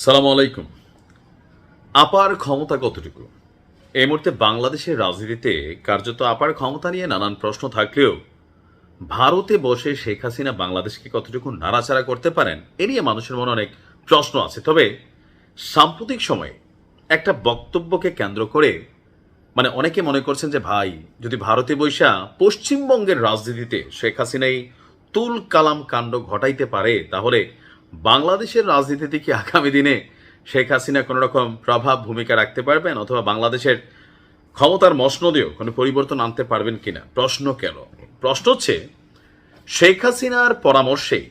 সালাম আলাইকুম। আপার ক্ষমতা কতটুকু? এই মুহূর্তে বাংলাদেশের রাজনীতিতে কার্যত আপার ক্ষমতা নিয়ে নানান প্রশ্ন থাকলেও ভারতে বসে শেখ হাসিনা বাংলাদেশকে কতটুকু নাড়াচাড়া করতে পারেন এ নিয়ে মানুষের মনে অনেক প্রশ্ন আছে। তবে সাম্প্রতিক সময়ে একটা বক্তব্যকে কেন্দ্র করে অনেকে মনে করছেন যে ভাই, যদি ভারতে বৈশা পশ্চিমবঙ্গের রাজনীতিতে শেখ হাসিনাই তুল কালাম কাণ্ড ঘটাইতে পারে, তাহলে বাংলাদেশের রাজনীতিতে কি আগামী দিনে শেখ হাসিনা কোনো রকম প্রভাব ভূমিকা রাখতে পারবেন, অথবা বাংলাদেশের ক্ষমতার মসনদেও কোনো পরিবর্তন আনতে পারবেন কিনা? প্রশ্ন কেন? প্রশ্ন হচ্ছে, শেখ হাসিনার পরামর্শেই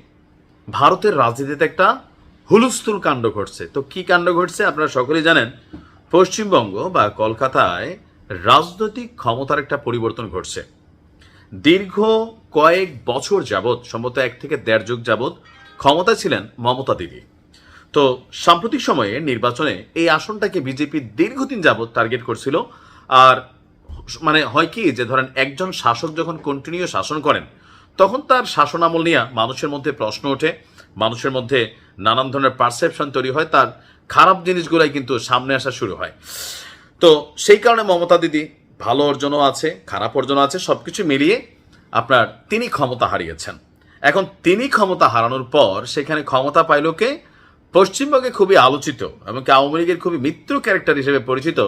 ভারতের রাজনীতিতে একটা হুলস্থুল কাণ্ড ঘটছে। তো কি কাণ্ড ঘটছে আপনারা সকলেই জানেন। পশ্চিমবঙ্গ বা কলকাতায় রাজনৈতিক ক্ষমতার একটা পরিবর্তন ঘটছে। দীর্ঘ কয়েক বছর যাবৎ, সম্ভবত 1 থেকে 1.5 যুগ যাবৎ ক্ষমতা ছিলেন মমতা দিদি। তো সাম্প্রতিক সময়ে নির্বাচনে এই আসনটাকে বিজেপি দীর্ঘদিন যাবৎ টার্গেট করছিল। আর হয় কি, যে ধরেন একজন শাসক যখন কন্টিনিউ শাসন করেন, তখন তার শাসনামল নিয়ে মানুষের মধ্যে প্রশ্ন ওঠে, মানুষের মধ্যে নানান ধরনের পারসেপশন তৈরি হয়, তার খারাপ জিনিসগুলাই কিন্তু সামনে আসা শুরু হয়। তো সেই কারণে মমতা দিদি ভালো অর্জনও আছে, খারাপ অর্জনও আছে, সবকিছু মিলিয়ে তিনি ক্ষমতা হারিয়েছেন। এখন তিনি ক্ষমতা হারানোর পর সেখানে ক্ষমতা পাইল কে? পশ্চিমবঙ্গে খুবই আলোচিত এবং আওয়ামী লীগের খুবই মিত্র ক্যারেক্টার হিসেবে পরিচিত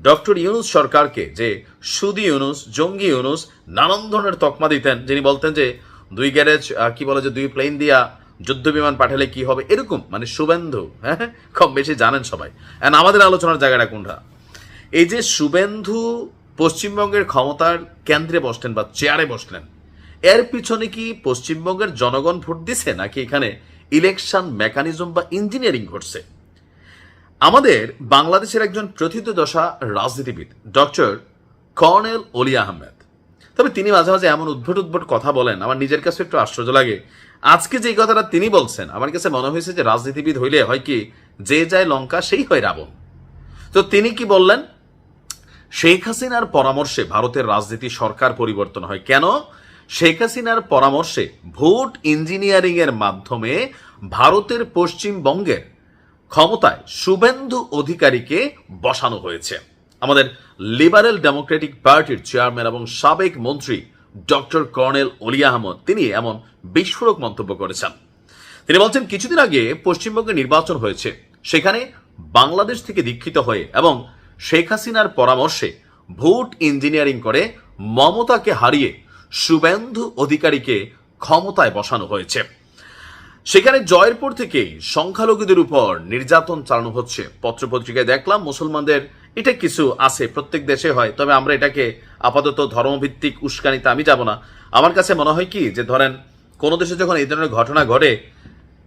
ডক্টর ইউনূস সরকারকে, যে সুদি ইউনূস, জঙ্গি ইউনূস, নানান ধরনের তকমা দিতেন, যিনি বলতেন যে 2 গ্যারেজ 2 প্লেন দিয়া যুদ্ধ বিমান পাঠালে কি হবে, এরকম শুভেন্দু। হ্যাঁ, খুব বেশি জানেন সবাই। আমাদের আলোচনার জায়গাটা কোনটা? এই যে শুভেন্দু পশ্চিমবঙ্গের ক্ষমতার কেন্দ্রে বসলেন বা চেয়ারে বসলেন, এর পিছনে কি পশ্চিমবঙ্গের জনগণ ভোট দিছে, নাকি এখানে ইলেকশন মেকানিজম বা ইঞ্জিনিয়ারিং ঘটছে? আমাদের বাংলাদেশের একজন প্রথিতযশা রাজনীতিবিদ ডক্টর কর্নেল অলি আহমেদ, তবে তিনি মাঝে মাঝে এমন উদ্ভট কথা বলেন, আমার নিজের কাছে একটু আশ্চর্য লাগে। আজকে যে কথাটা তিনি বলছেন, আমার কাছে মনে হয়েছে যে রাজনীতিবিদ হইলে হয় কি, যে যায় লঙ্কা সেই হয় রাবণ। তো তিনি কি বললেন? শেখ হাসিনার পরামর্শে ভারতের রাজনীতি সরকার পরিবর্তন হয় কেন? শেখ হাসিনার পরামর্শে ভোট ইঞ্জিনিয়ারিং এর মাধ্যমে ভারতের পশ্চিমবঙ্গের ক্ষমতায় শুভেন্দু অধিকারীকে বসানো হয়েছে। আমাদের লিবারেল ডেমোক্রেটিক পার্টির চেয়ারম্যান এবং সাবেক মন্ত্রী ডক্টর কর্নেল অলি আহমদ তিনি এমন বিস্ফোরক মন্তব্য করেছেন। তিনি বলছেন, কিছুদিন আগে পশ্চিমবঙ্গে নির্বাচন হয়েছে, সেখানে বাংলাদেশ থেকে দীক্ষিত হয়ে এবং শেখ হাসিনার পরামর্শে ভোট ইঞ্জিনিয়ারিং করে মমতাকে হারিয়ে শুভেন্দু অধিকারীকে ক্ষমতায় বসানো হয়েছে। সেখানে জয়ের পর থেকেই সংখ্যালঘুদের উপর নির্যাতন চালানো হচ্ছে। পত্রপত্রিকায় দেখলাম মুসলমানদের এটা কিছু আছে, প্রত্যেক দেশে হয়, তবে আমরা এটাকে আপাতত ধর্মভিত্তিক উস্কানিতে আমি যাব না। আমার কাছে মনে হয় কি, যে ধরেন কোনো দেশে যখন এই ধরনের ঘটনা ঘটে,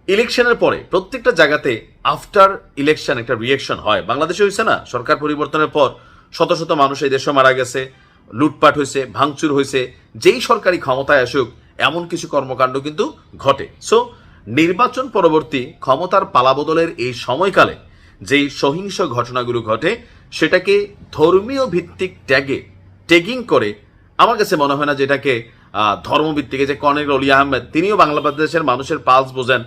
ইলেকশনের পরে প্রত্যেকটা জায়গাতে আফটার ইলেকশন একটা রিয়েকশন হয়। বাংলাদেশে হয়েছে না, সরকার পরিবর্তনের পর শত শত মানুষ এই দেশে মারা গেছে, লুটপাট হয়েছে, ভাঙচুর হয়েছে। যেই সরকারি ক্ষমতায় আসুক এমন কিছু কর্মকাণ্ড কিন্তু ঘটে। সো নির্বাচন পরবর্তী ক্ষমতার পালাবদলের এই সময়কালে যেই সহিংস ঘটনাগুলো ঘটে, সেটাকে ধর্মীয় ভিত্তিক ট্যাগিং করে আমার কাছে মনে হয় না যেটাকে ধর্মভিত্তিক। যে কর্নেল অলি আহমেদ তিনিও বাংলাদেশের মানুষের পালস বোঝেন,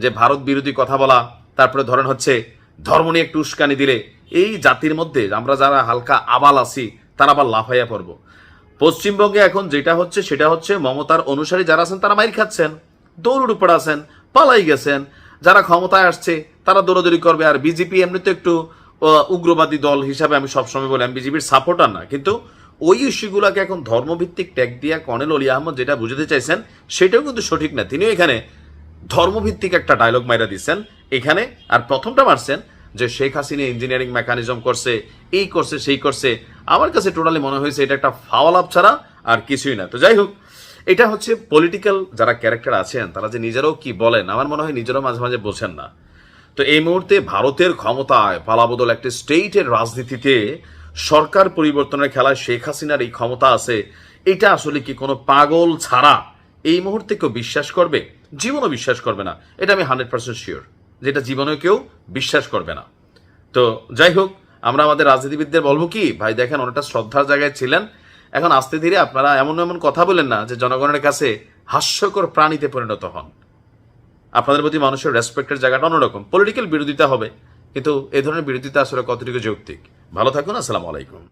যে ভারত বিরোধী কথা বলা, তারপরে ধরেন ধর্ম নিয়ে একটু উস্কানি দিলে এই জাতির মধ্যে আমরা যারা হালকা আবাল আছি তারা আবার লাফাইয়া পড়ব। পশ্চিমবঙ্গে এখন যেটা হচ্ছে সেটা হচ্ছে, মমতার অনুসারী যারা আছেন তারা মাইর খাচ্ছেন, দৌড়ের উপর আছেন, পালাই গেছেন। যারা ক্ষমতায় আসছে তারা দৌড়াদৌড়ি করবে। আর বিজেপি এমনিতে একটু উগ্রবাদী দল হিসাবে আমি সবসময় বলি, আমি বিজেপির সাপোর্টার না, কিন্তু ওই ইস্যুগুলোকে এখন ধর্মভিত্তিক ট্যাগ দিয়া কর্নেল অলি আহমদ যেটা বুঝাতে চাইছেন সেটাও কিন্তু সঠিক না। তিনিও এখানে ধর্মভিত্তিক একটা ডায়লগ মাইরা দিচ্ছেন এখানে। আর প্রথমটা মারছেন যে শেখ হাসিনা ইঞ্জিনিয়ারিং মেকানিজম করছে, এই করছে, সেই করছে। আমার কাছে টোটালি মনে হয়েছে এটা একটা ফাওয়াল আপ ছাড়া আর কিছুই না। তো যাই হোক, এটা পলিটিক্যাল যারা ক্যারেক্টার আছেন তারা যে নিজেরাও কি বলেন, আমার মনে হয় নিজেরাও মাঝে মাঝে বোঝেন না। তো এই মুহূর্তে ভারতের ক্ষমতায় পালাবদল একটা স্টেটের রাজনীতিতে সরকার পরিবর্তনের খেলায় শেখ হাসিনার এই ক্ষমতা আছে, এটা আসলে কি কোনো পাগল ছাড়া এই মুহূর্তে কেউ বিশ্বাস করবে? জীবনও বিশ্বাস করবে না, এটা আমি 100% শিওর, যেটা জীবনে কেউ বিশ্বাস করবে না। তো যাই হোক, আমরা আমাদের রাজনীতিবিদদের বলবো কি, ভাই দেখেন অনেকটা শ্রদ্ধার জায়গায় ছিলেন, এখন আস্তে ধীরে আপনারা এমন এমন কথা বলেন না যে জনগণের কাছে হাস্যকর প্রাণীতে পরিণত হন। আপনাদের প্রতি মানুষের রেসপেক্টের জায়গাটা অন্যরকম। পলিটিক্যাল বিরোধিতা হবে, কিন্তু এই ধরনের বিরোধিতা আসলে কতটুকু যৌক্তিক? ভালো থাকুন, আসসালামু আলাইকুম।